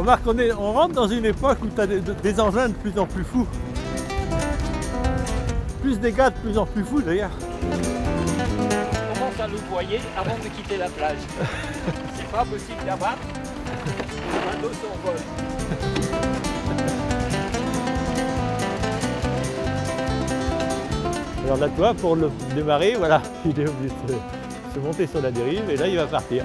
Remarque, on rentre dans une époque où tu as des engins de plus en plus fous. Plus des gars de plus en plus fous d'ailleurs. On commence à louvoyer avant de quitter la plage. C'est pas possible d'abattre. Le bateau s'envole. Alors là, toi, pour le démarrer, voilà, il est obligé de se monter sur la dérive et là, il va partir.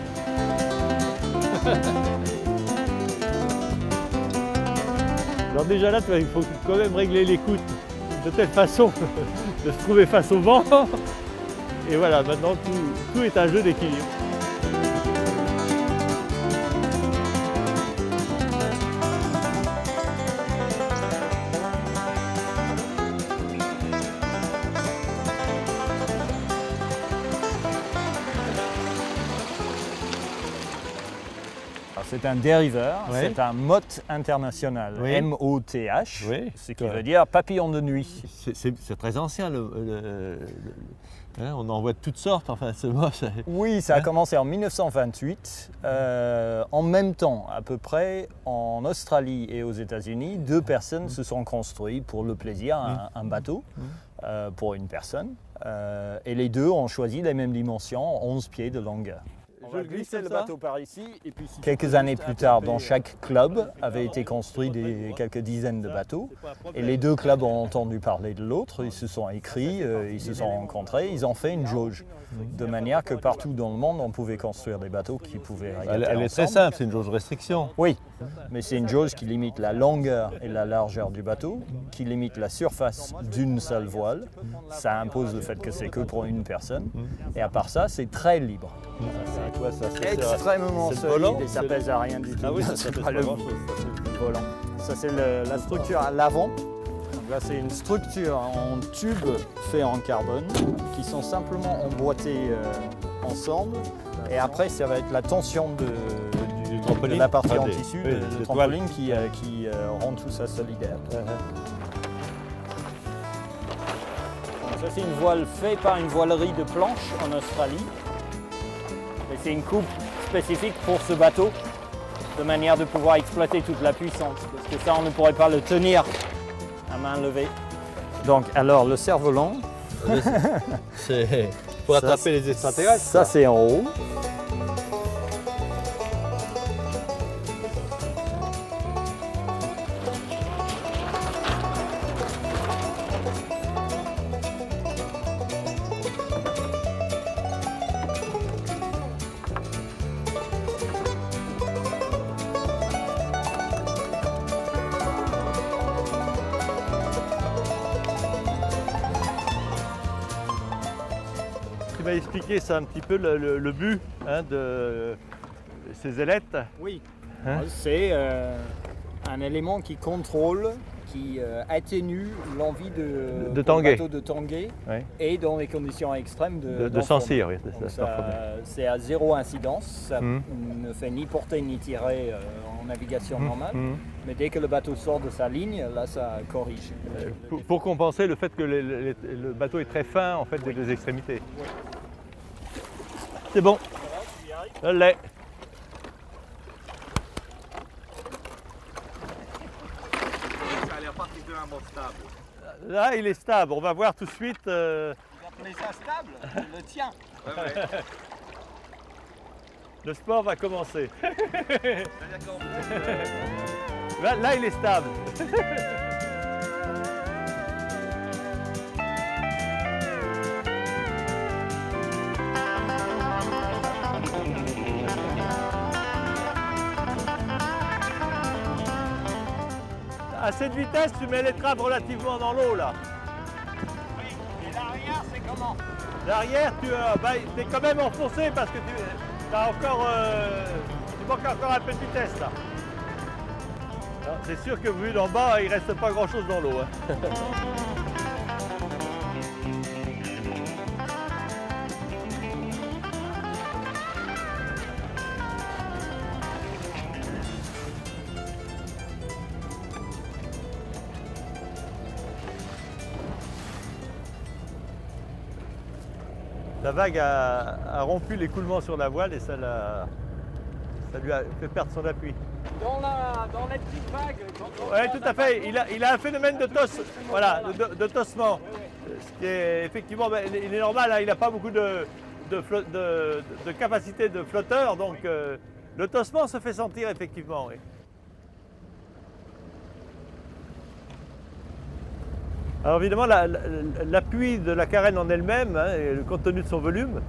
Alors déjà là, il faut quand même régler l'écoute de telle façon de se trouver face au vent. Et voilà, maintenant, tout est un jeu d'équilibre. C'est un dériveur, Oui. c'est un motte international, Oui. M-O-T-H, Oui. ce qui veut dire papillon de nuit. C'est très ancien, hein, on en voit de toutes sortes, enfin ce mot. Oui, ça a commencé en 1928. En même temps, à peu près, en Australie et aux États-Unis, deux personnes se sont construites pour le plaisir, un bateau pour une personne. Et les deux ont choisi les mêmes dimensions, 11 pieds de longueur. On va glisser le bateau par ici. Et puis quelques années plus tard, dans chaque club avait été construit quelques dizaines de bateaux. Et les deux clubs ont entendu parler de l'autre, ils se sont écrits, ils se sont rencontrés, ils ont fait une jauge. De manière que partout dans le monde, on pouvait construire des bateaux qui pouvaient régater Elle est très ensemble. simple, c'est une jauge restriction. Oui, mais c'est une jauge qui limite la longueur et la largeur du bateau, qui limite la surface d'une seule voile. Ça impose le fait que c'est que pour une personne. Et à part ça, c'est très libre. C'est extrêmement solide et ça pèse à rien du tout. Ah oui, ça c'est pèse pas pas le grand-chose. volant. Ça c'est la structure à l'avant. Donc là c'est une structure en tube fait en carbone qui sont simplement emboîtés ensemble. Et après ça va être la tension de la partie en tissu de trampoline qui rend tout ça solidaire. Ça c'est une voile faite par une voilerie de planche en Australie. Et c'est une coupe spécifique pour ce bateau, de manière de pouvoir exploiter toute la puissance. Parce que ça, on ne pourrait pas le tenir à main levée. Donc, alors, le cerf-volant. C'est pour attraper les extraterrestres. Ça, c'est en haut. Tu m'as expliqué ça un petit peu le but hein, de ces ailettes. Oui. Hein? C'est un élément qui contrôle, qui atténue l'envie de tanguer. bateau de tanguer Oui. et dans les conditions extrêmes De s'encir, oui. C'est à zéro incidence, ça ne fait ni porter ni tirer en navigation normale, mais dès que le bateau sort de sa ligne, là ça corrige. Pour compenser le fait que le bateau est très fin en fait des deux extrémités. Oui. C'est bon, je l'ai. Ça a l'air particulièrement stable. Là il est stable, on va voir tout de suite. Vous appelez ça stable? Le tien. Ouais. Le sport va commencer. C'est-à-dire qu'en fait, Là il est stable. À cette vitesse, tu mets les trappes relativement dans l'eau là. oui. Et l'arrière, c'est comment? L'arrière, tu es quand même enfoncé parce que tu manques encore un peu de vitesse là. C'est sûr que vu d'en bas, il ne reste pas grand chose dans l'eau. Hein. La vague a rompu l'écoulement sur la voile et ça Ça lui a fait perdre son appui. Dans les petites vagues. Oui, tout à fait. Il a un phénomène de tossement. Ce qui est effectivement, il est normal, hein, il n'a pas beaucoup de capacité de flotteur, donc le tossement se fait sentir effectivement. Oui. Alors évidemment, l'appui de la carène en elle-même, hein, compte tenu de son volume,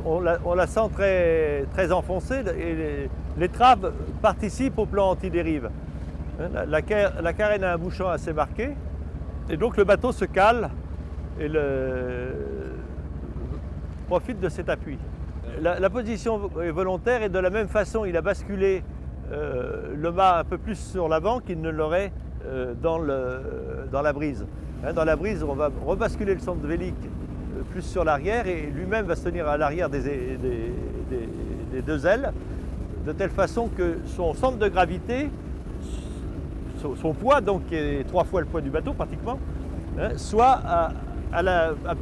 on la sent très, très enfoncée et l'étrave participe au plan anti-dérive. Hein, la carène a un bouchon assez marqué et donc le bateau se cale et profite de cet appui. La position est volontaire et de la même façon, il a basculé le mât un peu plus sur l'avant qu'il ne l'aurait dans la brise. Hein, dans la brise, on va rebasculer le centre vélique plus sur l'arrière et lui-même va se tenir à l'arrière des deux ailes, de telle façon que son centre de gravité, son poids, donc qui est 3 fois le poids du bateau pratiquement, hein, soit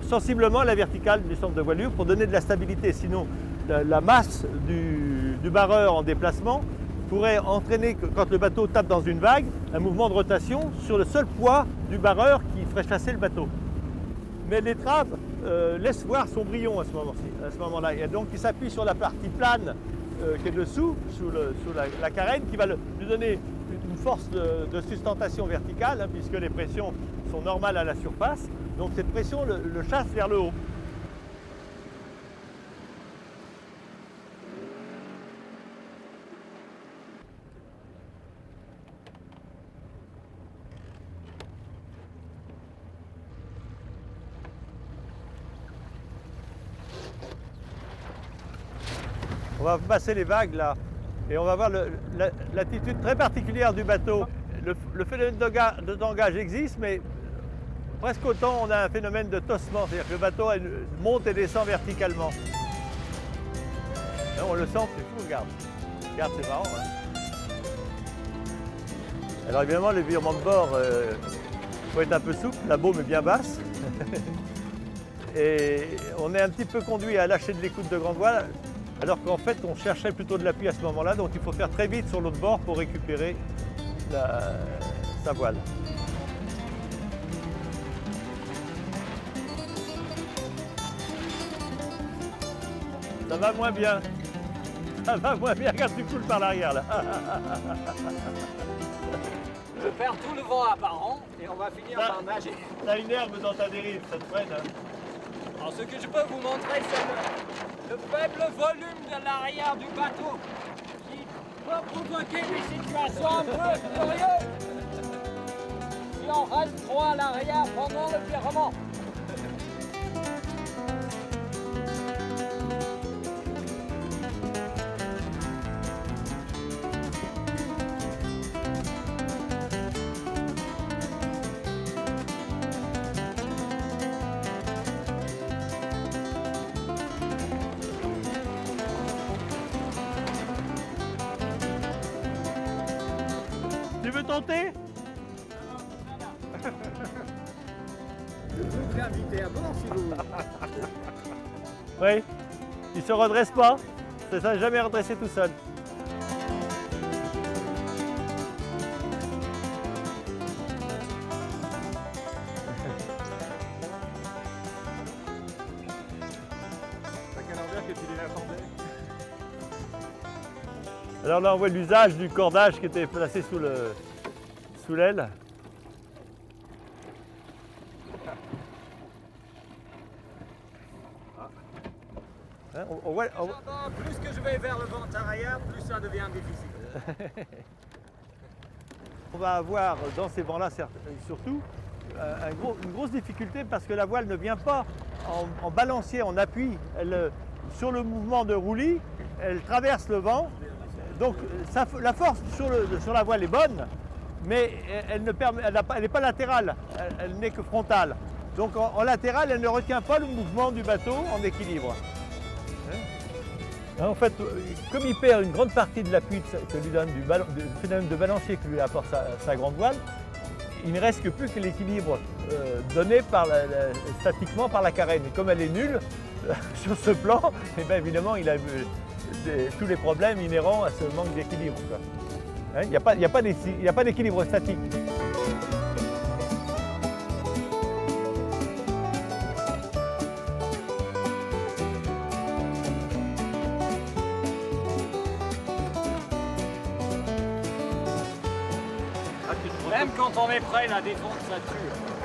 sensiblement à la verticale du centre de voilure pour donner de la stabilité. Sinon, la masse du barreur en déplacement pourrait entraîner, quand le bateau tape dans une vague, un mouvement de rotation sur le seul poids du barreur qui ferait chasser le bateau. Mais l'étrave laisse voir son brillon à ce moment-là. Et donc il s'appuie sur la partie plane qui est dessous, sous la carène, qui va lui donner une force de sustentation verticale, hein, puisque les pressions sont normales à la surface. Donc cette pression le chasse vers le haut. On va passer les vagues là et on va voir l'attitude très particulière du bateau. Le phénomène de tangage existe, mais presque autant on a un phénomène de tossement, c'est-à-dire que le bateau monte et descend verticalement. Là, on le sent, c'est fou, regarde. Regarde, c'est marrant. Hein. Alors évidemment, le virement de bord, faut être un peu souple, la baume est bien basse. Et on est un petit peu conduit à lâcher de l'écoute de grande voile, alors qu'en fait, on cherchait plutôt de l'appui à ce moment-là, donc il faut faire très vite sur l'autre bord pour récupérer sa voile. Ça va moins bien. Ça va moins bien quand tu coules par l'arrière là. Je perds tout le vent apparent et on va finir par nager. T'as une herbe dans ta dérive, ça te freine. Hein. Alors ce que je peux vous montrer, c'est le faible volume de l'arrière du bateau qui peut provoquer des situations un peu curieuses si on reste trop à l'arrière pendant le virement. Tu veux tenter? Je vous inviter à bord si vous... Oui. Il se redresse pas. Ça ne s'est jamais redressé tout seul. Alors là, on voit l'usage du cordage qui était placé sous l'aile. Hein, Plus que je vais vers le vent arrière, plus ça devient difficile. On va avoir dans ces vents-là surtout une grosse difficulté parce que la voile ne vient pas en balancier, en appui. Sur le mouvement de roulis, elle traverse le vent. Donc la force sur la voile est bonne, mais elle n'est pas latérale, elle n'est que frontale. Donc en latéral, elle ne retient pas le mouvement du bateau en équilibre. En fait, comme il perd une grande partie de l'appui que lui donne du phénomène de balancier que lui apporte sa grande voile, il ne reste que plus que l'équilibre donné statiquement par la carène. Et comme elle est nulle sur ce plan, et bien évidemment, il a tous les problèmes inhérents à ce manque d'équilibre. Il n'y a pas d'équilibre statique. Même quand on est prêt, la défense, ça tue.